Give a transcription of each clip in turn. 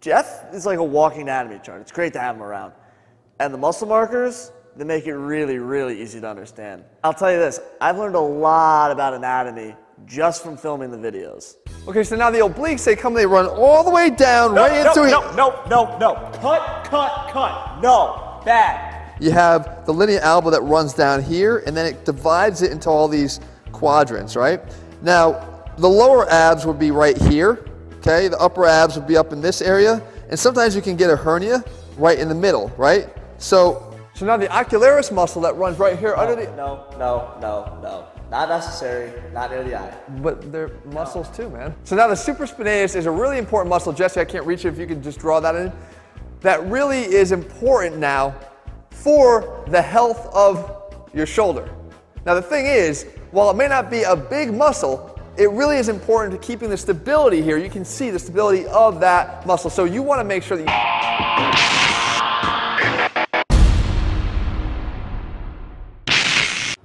Jeff is like a walking anatomy chart. It's great to have him around. And the muscle markers, they make it really, really easy to understand. I'll tell you this, I've learned a lot about anatomy just from filming the videos. Okay, so now the obliques, they run all the way down, right into it. No. Cut. No, bad. You have the linear elbow that runs down here, and then it divides it into all these quadrants, right? Now, the lower abs would be right here, okay? The upper abs would be up in this area, and sometimes you can get a hernia right in the middle, right? So now the ocularis muscle that runs right here under the... No. Not necessary, not near the eye. But they're muscles too, man. So now the supraspinatus is a really important muscle. Jesse, I can't reach it if you could just draw that in. That really is important now for the health of your shoulder. Now the thing is, while it may not be a big muscle, it really is important to keeping the stability here. You can see the stability of that muscle. So you want to make sure that you...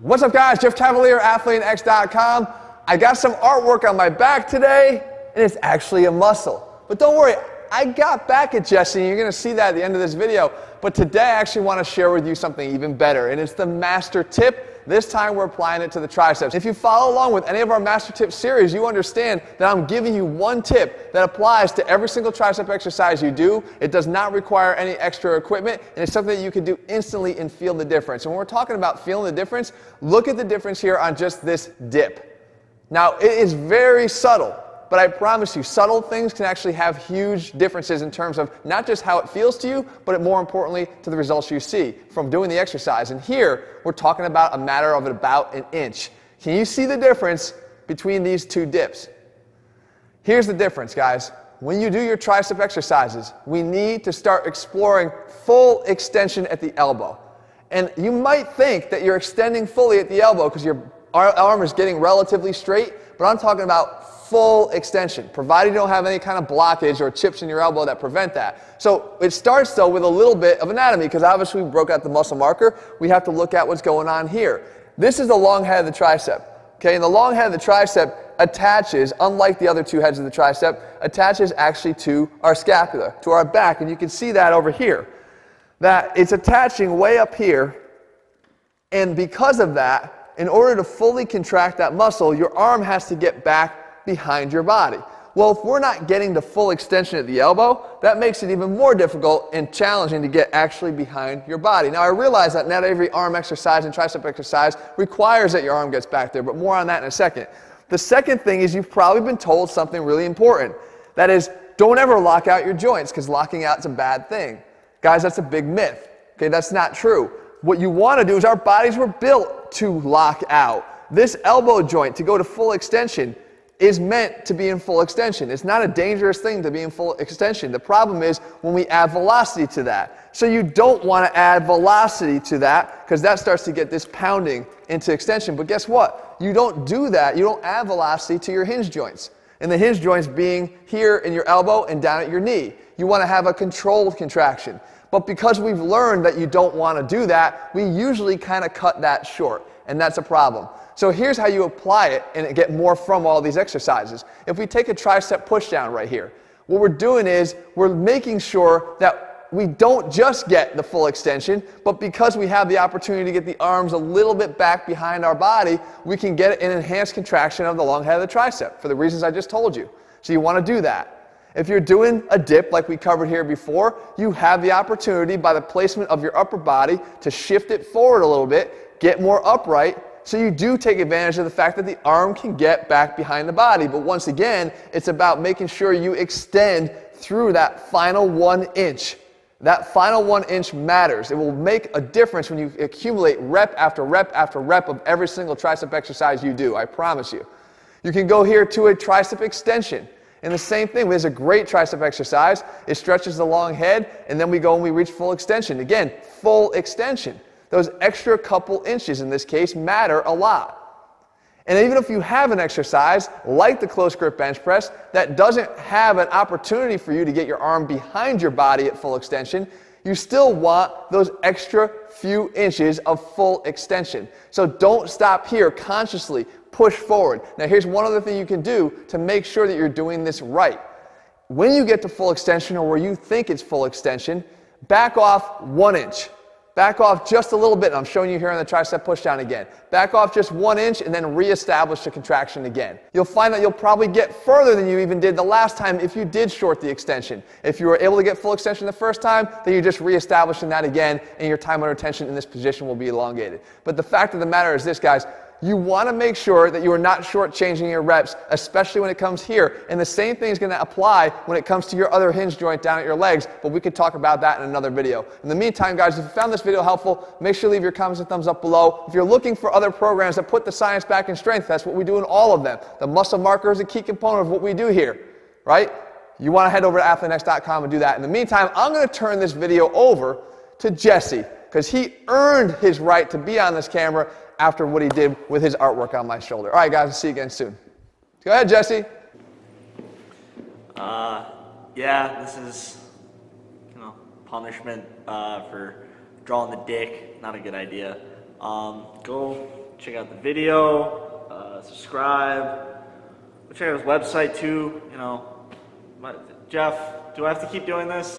What's up guys, Jeff Cavalier, ATHLEAN-X.com. I got some artwork on my back today, and it's actually a muscle. But don't worry, I got back at Jesse, and you're gonna see that at the end of this video. But today I actually wanna share with you something even better, and it's the master tip. This time we're applying it to the triceps. If you follow along with any of our master tip series, you understand that I'm giving you one tip that applies to every single tricep exercise you do. It does not require any extra equipment, and it's something that you can do instantly and feel the difference. And when we're talking about feeling the difference, look at the difference here on just this dip. Now, it is very subtle, but I promise you, subtle things can actually have huge differences in terms of not just how it feels to you, but more importantly, to the results you see from doing the exercise. And here, we're talking about a matter of about an inch. Can you see the difference between these two dips? Here's the difference, guys. When you do your tricep exercises, we need to start exploring full extension at the elbow. And you might think that you're extending fully at the elbow because your arm is getting relatively straight, but I'm talking about full extension, provided you don't have any kind of blockage or chips in your elbow that prevent that. So it starts though with a little bit of anatomy, because obviously we broke out the muscle marker. We have to look at what's going on here. This is the long head of the tricep. Okay, and the long head of the tricep attaches, unlike the other two heads of the tricep, attaches actually to our scapula, to our back, and you can see that over here. That it's attaching way up here, and because of that, in order to fully contract that muscle, your arm has to get back behind your body. Well, if we're not getting the full extension at the elbow, that makes it even more difficult and challenging to get actually behind your body. Now, I realize that not every arm exercise and tricep exercise requires that your arm gets back there, but more on that in a second. The second thing is you've probably been told something really important. That is, don't ever lock out your joints, because locking out is a bad thing. Guys, that's a big myth. Okay, that's not true. What you want to do is, our bodies were built to lock out. This elbow joint, to go to full extension, is meant to be in full extension. It's not a dangerous thing to be in full extension. The problem is when we add velocity to that. So you don't want to add velocity to that, because that starts to get this pounding into extension. But guess what? You don't do that. You don't add velocity to your hinge joints. And the hinge joints being here in your elbow and down at your knee. You want to have a controlled contraction. But because we've learned that you don't want to do that, we usually kind of cut that short. And that's a problem. So here's how you apply it and get more from all these exercises. If we take a tricep push down right here, what we're doing is we're making sure that we don't just get the full extension, but because we have the opportunity to get the arms a little bit back behind our body, we can get an enhanced contraction of the long head of the tricep for the reasons I just told you. So you want to do that. If you're doing a dip like we covered here before, you have the opportunity by the placement of your upper body to shift it forward a little bit, get more upright. So you do take advantage of the fact that the arm can get back behind the body. But once again, it's about making sure you extend through that final 1 inch. That final 1 inch matters. It will make a difference when you accumulate rep after rep after rep of every single tricep exercise you do, I promise you. You can go here to a tricep extension. And the same thing, there's a great tricep exercise. It stretches the long head, and then we go and we reach full extension. Again, full extension. Those extra couple inches in this case matter a lot. And even if you have an exercise like the close grip bench press that doesn't have an opportunity for you to get your arm behind your body at full extension, you still want those extra few inches of full extension. So don't stop here. Consciously push forward. Now here's one other thing you can do to make sure that you're doing this right. when you get to full extension or where you think it's full extension, back off 1 inch. Back off just a little bit. I'm showing you here on the tricep pushdown again. Back off just 1 inch and then reestablish the contraction again. You'll find that you'll probably get further than you even did the last time if you did short the extension. If you were able to get full extension the first time, then you're just reestablishing that again, and your time under tension in this position will be elongated. But the fact of the matter is this, guys. You want to make sure that you are not shortchanging your reps, especially when it comes here. And the same thing is going to apply when it comes to your other hinge joint down at your legs, but we could talk about that in another video. In the meantime, guys, if you found this video helpful, make sure to leave your comments and thumbs up below. If you're looking for other programs that put the science back in strength, that's what we do in all of them. The muscle marker is a key component of what we do here, right? You want to head over to ATHLEAN-X.com and do that. In the meantime, I'm going to turn this video over to Jesse, because he earned his right to be on this camera after what he did with his artwork on my shoulder. All right, guys, we'll see you again soon. Go ahead, Jesse. Yeah, this is, punishment for drawing the dick. Not a good idea. Go check out the video, subscribe. Go check out his website too. Jeff, do I have to keep doing this?